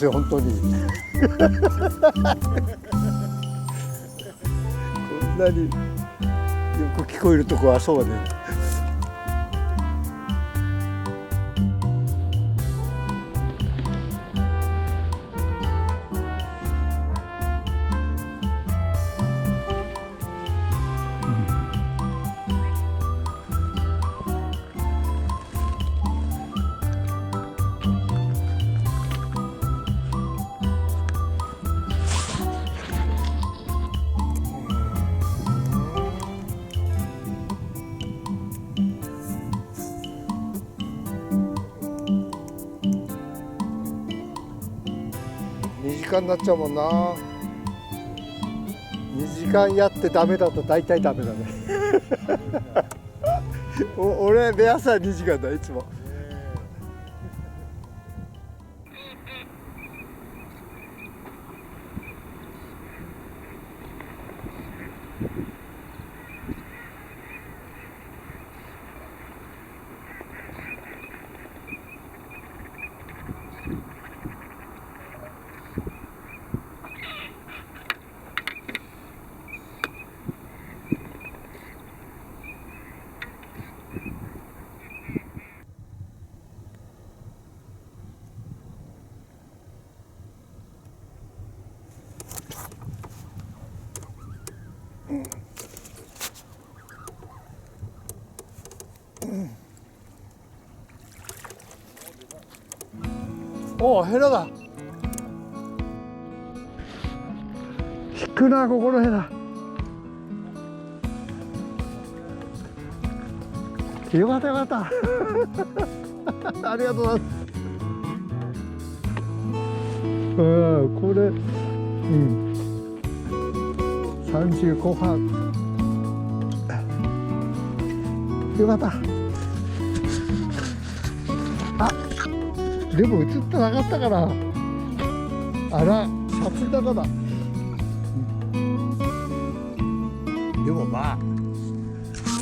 ですよ本当に。こんなによく聞こえるとこはそうね。2時間になっちゃうもんな。2時間やってダメだと大体ダメだね。俺目安は2時間だいつも。おお、ヘラだ。引くな、ここのヘラ。よかったよかった。ありがとうございます。これ、30後半。よかった。あ、でも映ってなかったから。あら、撮影高だ。でもまあ、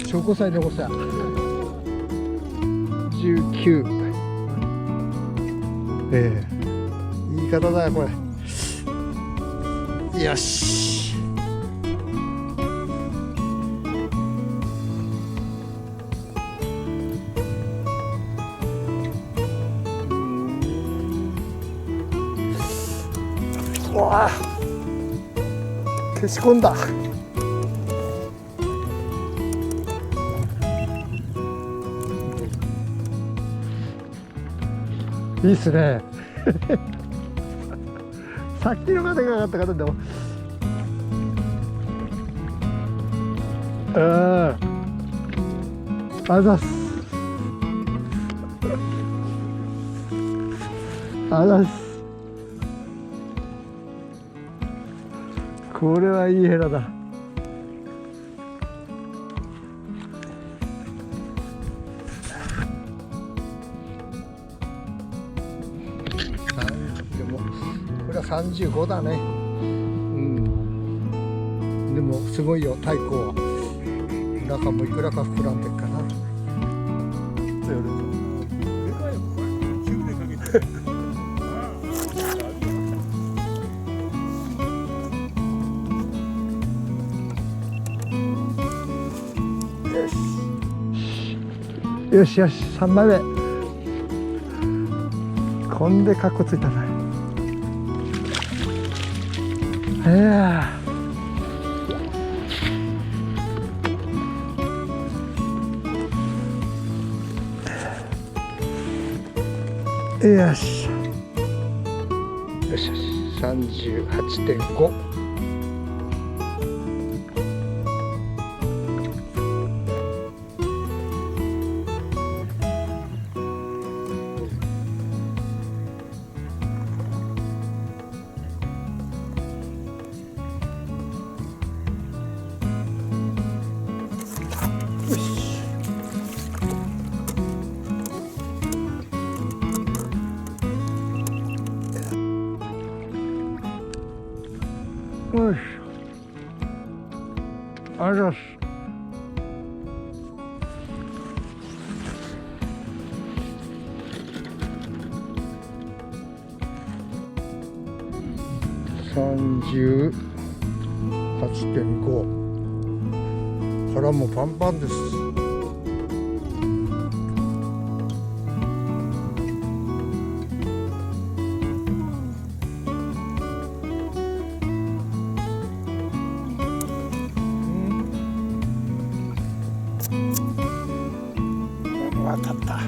証拠さえ残した。19。いい方だよこれ。よし。うわあ、消し込んだ。いいっすね。さっきのがでかかったからでも。ありがとうございます。これはいいヘラだ。でもこれは35だね。でもすごいよ、太鼓は。中もいくらか膨らんでるかな。よしよし、3枚目。こんでカッコついたな。よしよしよし、38.5。よし。ありがとうございます。38.5、腹もパンパンです。当たった。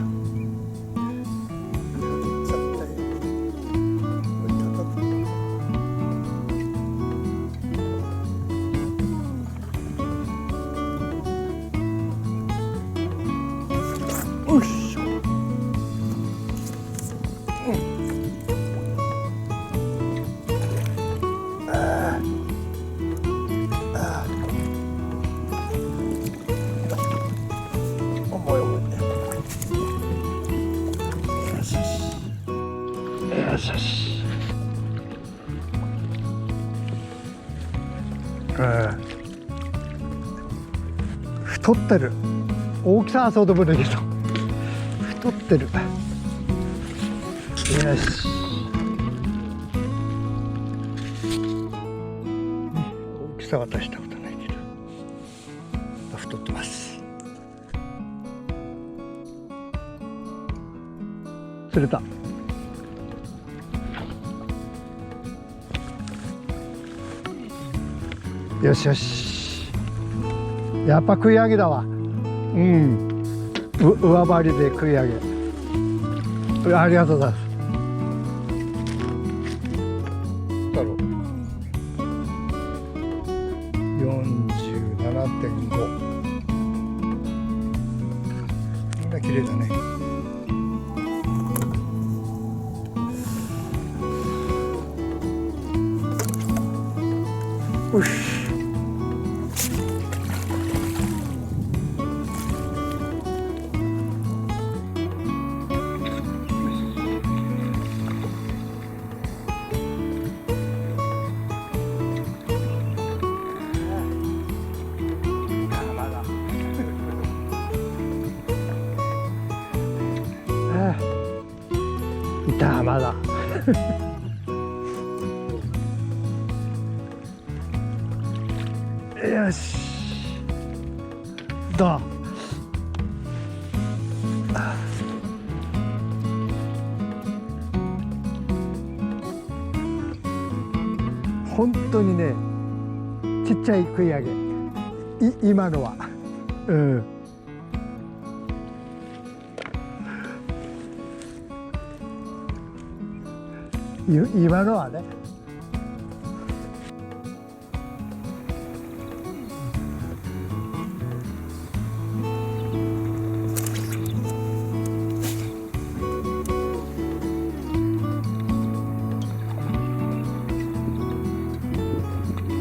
よいしょ。重い重いね。よしよし。よしよし。太ってる。大きさはそうでもないけど太ってる。よし。大きさは出したことないけど太ってます。釣れた。よしよし。やっぱ食い上げだわ。うん。上張りで食い上げ。ありがとうございます。だろう。47.5。みんな綺麗だね。よし。いたまだよしどう本当にねちっちゃい食い上げ今のは今のはね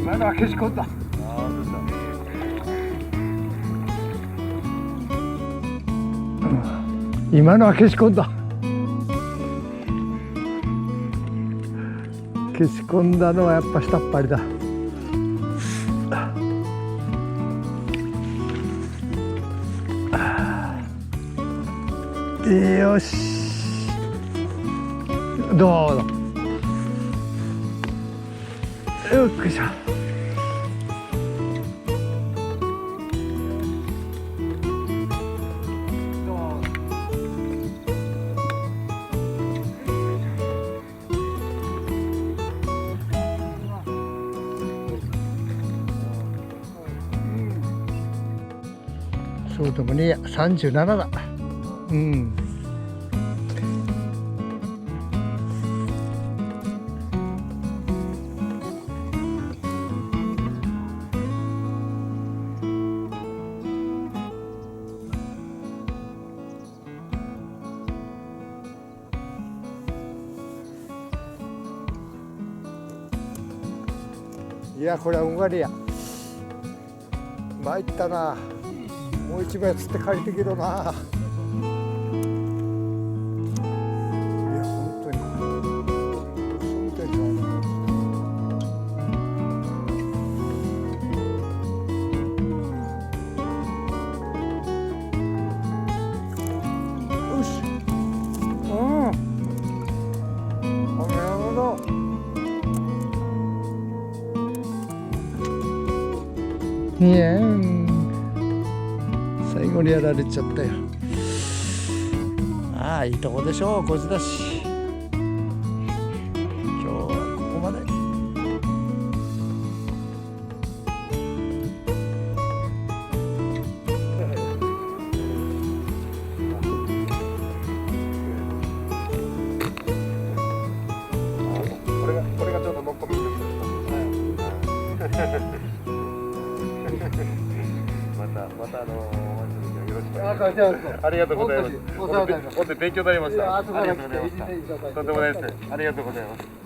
今のは消し込んだ。今のは消し込んだ。消し込んだのはやっぱ下っ端だ。よしどうぞ。よっこいしょ。そうでもねえや37だ。うん。いやこれはうんがりや。参ったな。もう一枚釣って帰ってけどな。いや本当にそうみたいな。よし。なるほど。いや最後にやられちゃったよ。ああいいとこでしょう、こじだし。今日はここまで。これがちょっとのっこみまたよろしくお願いします。ありがとうございます。本当に勉強になりました。ありがとうございました。とんでもないです。ありがとうございます。